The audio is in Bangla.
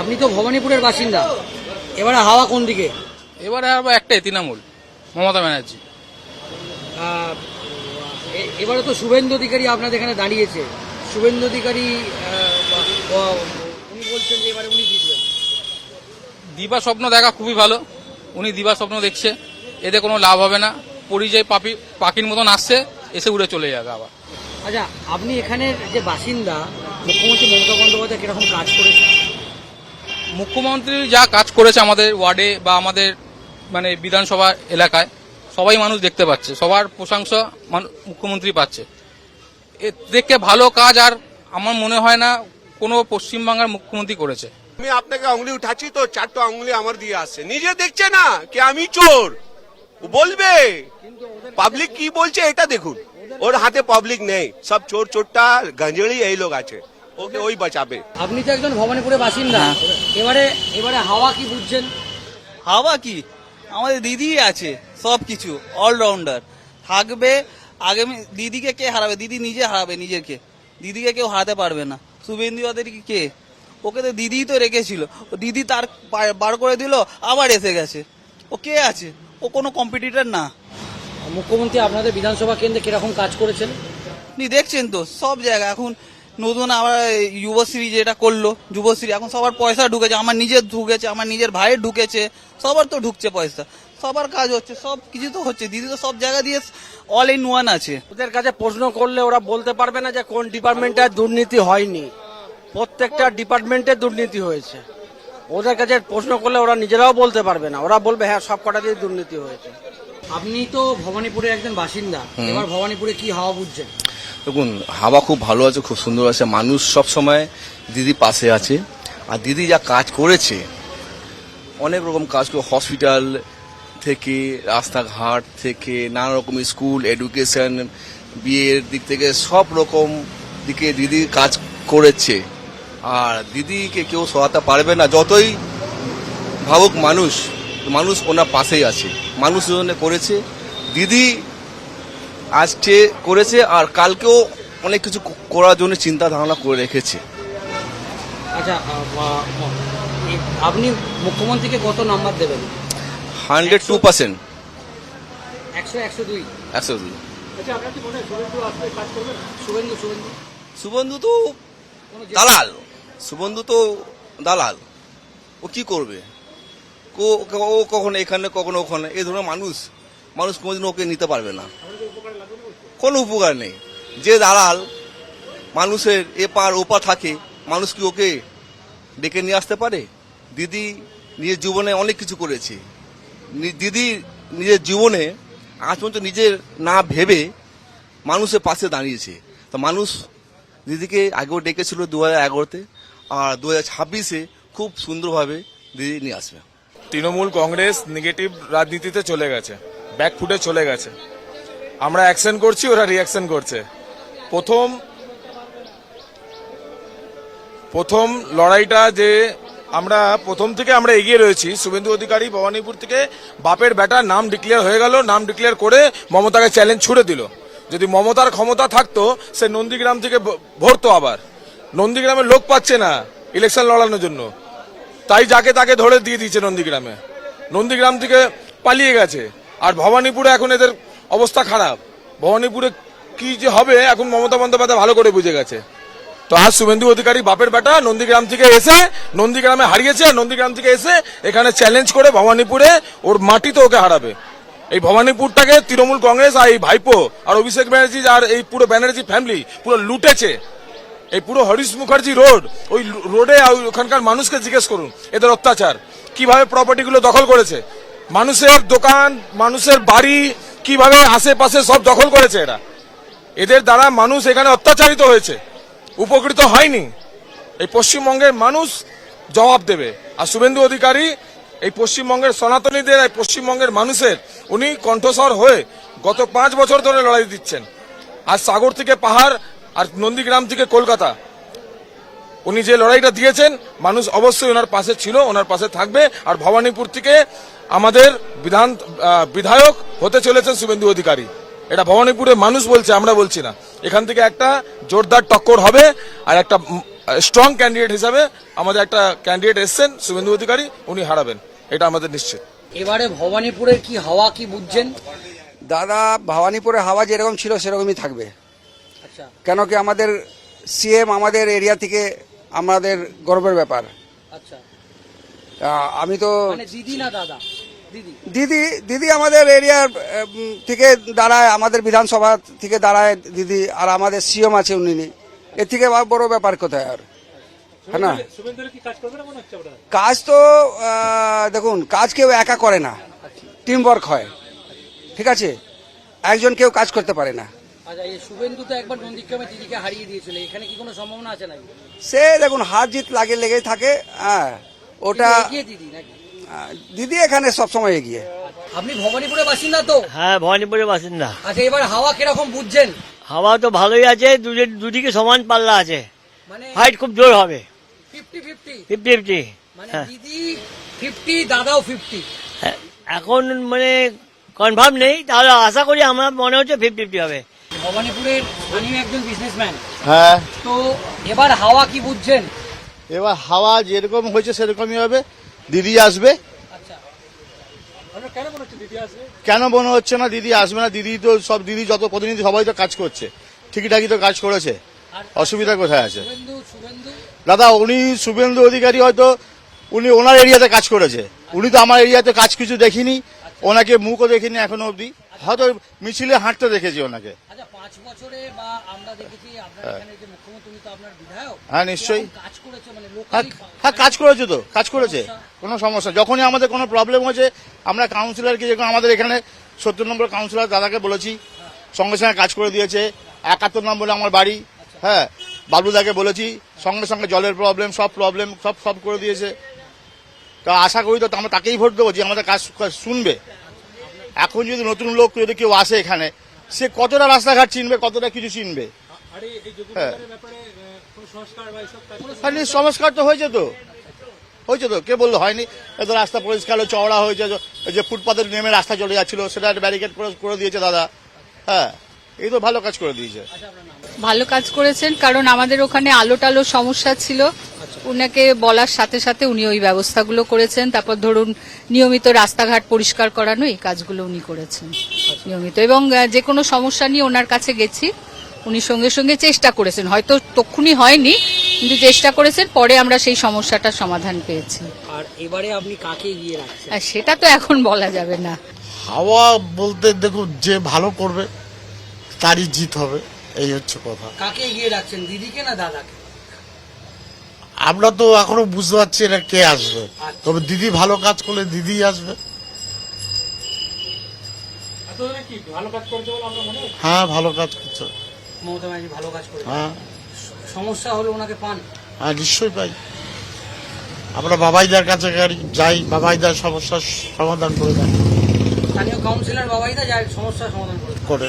আপনি তো ভবানীপুরের বাসিন্দা, এবারে হাওয়া কোন দিকে? এবারে আবার একটাই তৃণমূল, মমতা ব্যানার্জি। এবারে তো শুভেন্দু অধিকারী আপনাদের এখানে দাঁড়িয়েছে। শুভেন্দু অধিকারী উনি বলছেন যে এবারে উনি জিতবেন। দিবা স্বপ্ন দেখা খুবই ভালো, উনি দিবা স্বপ্ন দেখছে, এতে কোনো লাভ হবে না। পরিযায়ী পাখির মতন আসছে, এসে উড়ে চলে যাবে আবার। আচ্ছা, আপনি এখানের যে বাসিন্দা, মুখ্যমন্ত্রী মমতা বন্দ্যোপাধ্যায় কিরকম কাজ করেছে? মুখ্যমন্ত্রী যা কাজ করেছে আমাদের ওয়ার্ডে বা আমাদের মানে বিধানসভা এলাকায় সবাই মানুষ দেখতে পাচ্ছে, সবার প্রশংসা মুখ্যমন্ত্রী পাচ্ছে। এ দেখে ভালো কাজ আর আমার মনে হয় না কোনো পশ্চিমবাংলার মুখ্যমন্ত্রী করেছে। আমি আপনাকে আঙুলি উঠাচ্ছি তো 4টা আঙুলি আমার দিয়ে আসছে, নিজে দেখছে না কি আমি চোর বলবে, পাবলিক কি বলছে এটা দেখুন। ওর হাতে পাবলিক নেই, সব চোর চোরটা গঞ্জড়ি এই লোক আছে, ওকে ওই বাঁচাবে। আপনি তো একজন ভবানীপুরের বাসিন্দা, এবারে হাওয়া কি বুঝছেন? হাওয়া কি, আমাদের দিদি আছে, সবকিছু অলরাউন্ডার থাকবে। আগামী দিদিকে কে হারাবে? দিদি নিজে হারাবে নিজেকে, দিদিকে কেউ হারাতে পারবে না। শুভেন্দু অধিকারী কে? ওকে তো দিদি তো রেখেছিল, দিদি তার বার করে দিল, আবার এসে গেছে। ও কে আছে? ও কোনো কম্পিটিটর না। মুখ্যমন্ত্রী আপনাদের বিধানসভা কেন্দ্রে কিরকম কাজ করেছেন? আপনি দেখছেন তো সব জায়গায় এখন নতুন আবার যুবশ্রী যেটা করলো, যুবশ্রী এখন সবার পয়সা ঢুকেছে, আমার নিজের ঢুকেছে, আমার নিজের ভাইয়ের ঢুকেছে, সবার তো ঢুকছে পয়সা, সবার কাজ হচ্ছে, সব কিছু তো হচ্ছে। দিদি তো সব জায়গা দিয়ে অল ইন ওয়ান আছে। ওদের কাছে প্রশ্ন করলে ওরা বলতে পারবে না যে কোন ডিপার্টমেন্টে দুর্নীতি হয়নি। প্রত্যেকটা ডিপার্টমেন্টে দুর্নীতি হয়েছে। ওদের কাছে প্রশ্ন করলে ওরা নিজেরাও বলতে পারবে না, ওরা বলবে হ্যাঁ সব কটা দিয়ে দুর্নীতি হয়েছে। আপনি তো ভবানীপুরের একজন বাসিন্দা, এবার ভবানীপুরে কি হাওয়া বুঝছেন? দেখুন, হাওয়া খুব ভালো আছে, খুব সুন্দর আছে, মানুষ সব সময় দিদি পাশে আছে। আর দিদি যা কাজ করেছে, অনেক রকম কাজ করে, হসপিটাল থেকে রাস্তাঘাট থেকে নানা রকম স্কুল, এডুকেশন, বিয়ের দিক থেকে সব রকম দিকে দিদি কাজ করেছে। আর দিদিকে কেউ সহায়তা পারবে না, যতই ভাবুক মানুষ, মানুষ ওনার পাশেই আছে, মানুষ জন্য করেছে। দিদি আজকে করেছে আর কালকেও অনেক কিছু করার জন্য চিন্তা ধারণা করে রেখেছে। আচ্ছা, আপনি মুখ্যমন্ত্রীকে কত নাম্বার দেবেন? 102%। 100-102? 102। আচ্ছা, আপনার কি মনে হয় শুভেন্দু আসলে কাজ করবেন? শুভেন্দু শুভেন্দু তো দালাল, শুভেন্দু তো দালাল, ও কি করবে? ও কখনো এখানে কখনো ওখানে, এই ধরনের মানুষ কোনোদিন ওকে নিতে পারবে না, কোনো উপকার নেই। যে দালাল মানুষের এপার ওপার থাকে, মানুষ কি ওকে ডেকে নিয়ে আসতে পারে? দিদি নিজের জীবনে অনেক কিছু করেছে। দিদি নিজের জীবনে আজ পর্যন্ত নিজের না ভেবে মানুষের পাশে দাঁড়িয়েছে। তো মানুষ দিদিকে আগেও ডেকেছিল 2011-তে, আর 2026-এ খুব সুন্দরভাবে দিদি নিয়ে আসবে। তৃণমূল কংগ্রেস নেগেটিভ রাজনীতিতে চলে গেছে, ব্যাকফুটে চলে গেছে। আমরা অ্যাকশন করছি, ওরা রিয়াকশন করছে। প্রথম লড়াইটা যে আমরা প্রথম থেকে আমরা এগিয়ে রয়েছি, শুভেন্দু অধিকারী ভবানীপুর থেকে বাপের বেটা নাম ডিক্লেয়ার হয়ে গেল, নাম ডিক্লেয়ার করে মমতাকে চ্যালেঞ্জ ছুড়ে দিল। যদি মমতার ক্ষমতা থাকতো সে নন্দীগ্রাম থেকে ভরতো, আবার নন্দীগ্রামে লোক পাচ্ছে না ইলেকশন লড়ানোর জন্য, তাই যাকে তাকে ধরে দিয়ে দিয়েছে নন্দীগ্রামে, নন্দীগ্রাম থেকে পালিয়ে গেছে। আর ভবানীপুরে এখন এদের অবস্থা খারাপ। ভবানীপুরে কি যে হবে এখন মমতা বন্দ্যোপাধ্যায় ভালো করে বুঝে গেছে। তো আজ শুভেন্দু অধিকারী বাপের বেটা নন্দীগ্রাম থেকে এসে, নন্দীগ্রামে হারিয়েছে, আর নন্দীগ্রাম থেকে এসে এখানে চ্যালেঞ্জ করে ভবানীপুরে ওর মাটিতে ওকে হারাবে। এই ভবানীপুরটাকে তৃণমূল কংগ্রেস আর এই ভাইপো আর অভিষেক ব্যানার্জি আর এই পুরো ব্যানার্জি ফ্যামিলি পুরো লুটেছে। এই পুরো হরিশ মুখার্জি রোড, ওই রোডে ওখানকার মানুষকে জিজ্ঞেস করুন এদের অত্যাচার, কিভাবে প্রপার্টিগুলো দখল করেছে, মানুষের দোকান, মানুষের বাড়ি, কিভাবে আশেপাশে সব দখল করেছে এরা। এদের দ্বারা মানুষ এখানে অত্যাচারিত হয়েছে, উপকৃত হয়নি। এই পশ্চিমবঙ্গের মানুষ জবাব দেবে। আর শুভেন্দু অধিকারী এই পশ্চিমবঙ্গের সনাতনীদের, এই পশ্চিমবঙ্গের মানুষের উনি কণ্ঠস্বর হয়ে গত 5 বছর ধরে লড়াই দিচ্ছেন। আর সাগর থেকে পাহাড় আর নন্দীগ্রাম থেকে কলকাতা, উনি যে লড়াইটা দিয়েছেন মানুষ অবশ্যই ওনার পাশে ছিল, ওনার পাশে থাকবে। আর ভবানীপুর থেকে আমাদের বিধায়ক হতে চলেছেন শুভেন্দু অধিকারী, এটা ভবানীপুরের মানুষ বলছে, আমরা বলছি না। এখান থেকে একটা জোরদার টক্কর হবে আর একটা স্ট্রং ক্যান্ডিডেট হিসাবে আমাদের একটা ক্যান্ডিডেট এসছেন শুভেন্দু অধিকারী, উনি হারাবেন, এটা আমাদের নিশ্চিত। এবারে ভবানীপুরের কি হাওয়া কি বুঝছেন? দাদা, ভবানীপুরে হাওয়া যেরকম ছিল সেরকমই থাকবে। আচ্ছা কেন কি আমাদের সিএম আমাদের এরিয়া থেকে আমাদের গর্বের ব্যাপার। আচ্ছা, আমি তো মানে দিদি না দাদা? দিদি। দিদি দিদি আমাদের এরিয়ার থেকে দাঁড়ায়, আমাদের বিধানসভা থেকে দাঁড়ায় দিদি, আর আমাদের সিএম আছে উনি। এর থেকে বড় ব্যাপার কোথায় আর, হ্যাঁ না? কাজ তো দেখুন, কাজ কেউ একা করে না, টিম ওয়ার্ক হয়, ঠিক আছে? একজন কেউ কাজ করতে পারে না। আচ্ছা, এই শুভেন্দু তো একবার নন্দীগ্রামে দিদিকে হারিয়ে দিয়েছিল, এখানে কি কোনো সম্ভাবনা আছে নাকি? সে দেখুন, হার জিত লেগেই থাকে। হ্যাঁ, ওটা এগিয়ে দিদি নাকি? দিদি এখানে সবসময় এগিয়ে। আপনি ভবানীপুরের বাসিন্দা তো? হ্যাঁ, ভবানীপুরের বাসিন্দা। আচ্ছা, এবার হাওয়া কিরকম বুঝছেন? হাওয়া তো ভালোই আছে, দুদিকে সমান পাল্লা আছে, মানে ফাইট খুব জোর হবে, 50-50? 50-50। মানে হ্যাঁ। দিদি 50, দাদাও 50? হ্যাঁ, এখন মানে কনফার্ম নেই, তাহলে আশা করি আমার মনে হচ্ছে 50-50 হবে। ভবানীপুরের স্থানীয় একজন বিজনেসম্যান, হ্যাঁ, তো এবার হাওয়া কি বুঝছেন? এবার হাওয়া যেরকম হয়েছে সেরকমই হবে, দিদি আসবে। আচ্ছা, কেন মনে হচ্ছে না দিদি আসবে না? দিদি তো সব, দিদি যত প্রতিনিধি সবাই তো কাজ করছে, ঠিকঠাকই তো কাজ করেছে, অসুবিধা কোথায় আছে? শুভেন্দু দাদা, উনি শুভেন্দু অধিকারী হয়তো উনি ওনার এরিয়াতে কাজ করেছে, উনি তো আমার এরিয়াতে কাজ কিছু দেখিনি, ওনাকে মুখও দেখিনি এখনো অবধি, হয়তো মিছিলে হাঁটতে দেখেছি ওনাকে। আচ্ছা, 5 বছরে বা আমরা দেখেছি আপনার এখানে যে মুখ্যমন্ত্রী, উনি তো আপনার বিধায়ক, হ্যাঁ, নিশ্চয়ই। কাজ করেছে, মানে হ্যাঁ, লোকালি হ্যাঁ, কাজ করেছে তো, কাজ করেছে, কোনো সমস্যা। যখনই আমাদের কোনো প্রবলেম হয়েছে, আমরা কাউন্সিলরকে, যখন আমাদের এখানে 70 নম্বর কাউন্সিলর দাদাকে বলেছি, সঙ্গে সঙ্গে কাজ করে দিয়েছে। 71 নম্বরে আমার বাড়ি, হ্যাঁ, বাবলুদাকে বলেছি, সঙ্গে সঙ্গে জলের প্রবলেম সব করে দিয়েছে। তা আশা করি তো আমরা তাকেই ভোট দেবো যে আমাদের কাজ শুনবে। এখন যদি নতুন লোক যদি কেউ আসে এখানে, সে কতটা রাস্তাঘাট চিনবে, কতটা কিছু চিনবে। হ্যাঁ, সংস্কার তো হয়েছে তো, কে বললো হয়নি? এত রাস্তা পরিষ্কার চওড়া হয়েছে, যে ফুটপাতের নেমে রাস্তা চলে যাচ্ছিল সেটা ব্যারিকেড করে দিয়েছে দাদা। হ্যাঁ, এই তো ভালো কাজ করে দিয়েছে। ভালো কাজ করেছেন, কারণ আমাদের ওখানে আলো টালো সমস্যা ছিল, উনাকে বলার সাথে সাথে উনি ওই ব্যবস্থাগুলো করেছেন। তারপর ধরুন নিয়মিত রাস্তাঘাট পরিষ্কার করানো, এই কাজগুলো উনি করেছেন নিয়মিত, এবং যে কোনো সমস্যা নিয়ে ওনার কাছে গেছি, উনি সঙ্গে সঙ্গে চেষ্টা করেছেন, হয়তো তক্ষুনি হয়নি কিন্তু চেষ্টা করেছেন, পরে আমরা সেই সমস্যাটার সমাধান পেয়েছি। আর এবারে আপনি কাকে এগিয়ে রাখছেন? আর সেটা তো এখন বলা যাবে না। হাওয়া বলতে দেখুন, যে ভালো করবে তারই জিত হবে, এই হচ্ছে কথা। কাকে এগিয়ে রাখছেন, দিদিকে না দাদাকে? আমরা তো এখনো বুঝতে পারছি না কে আসবে, তবে দিদি ভালো কাজ করলে দিদি আসবে। হ্যাঁ, ভালো কাজ করছে, মমতা ব্যানার্জি ভালো কাজ করে। হ্যাঁ, সমস্যা হলে ওনাকে পান? হ্যাঁ, নিশ্চয়ই পাই। আমরা বাবাইদার কাছে যাই, বাবাইদার সমস্যার সমাধান করে দেয়। স্থানীয় কাউন্সিলর বাবাইদা যার সমস্যার সমাধান করে।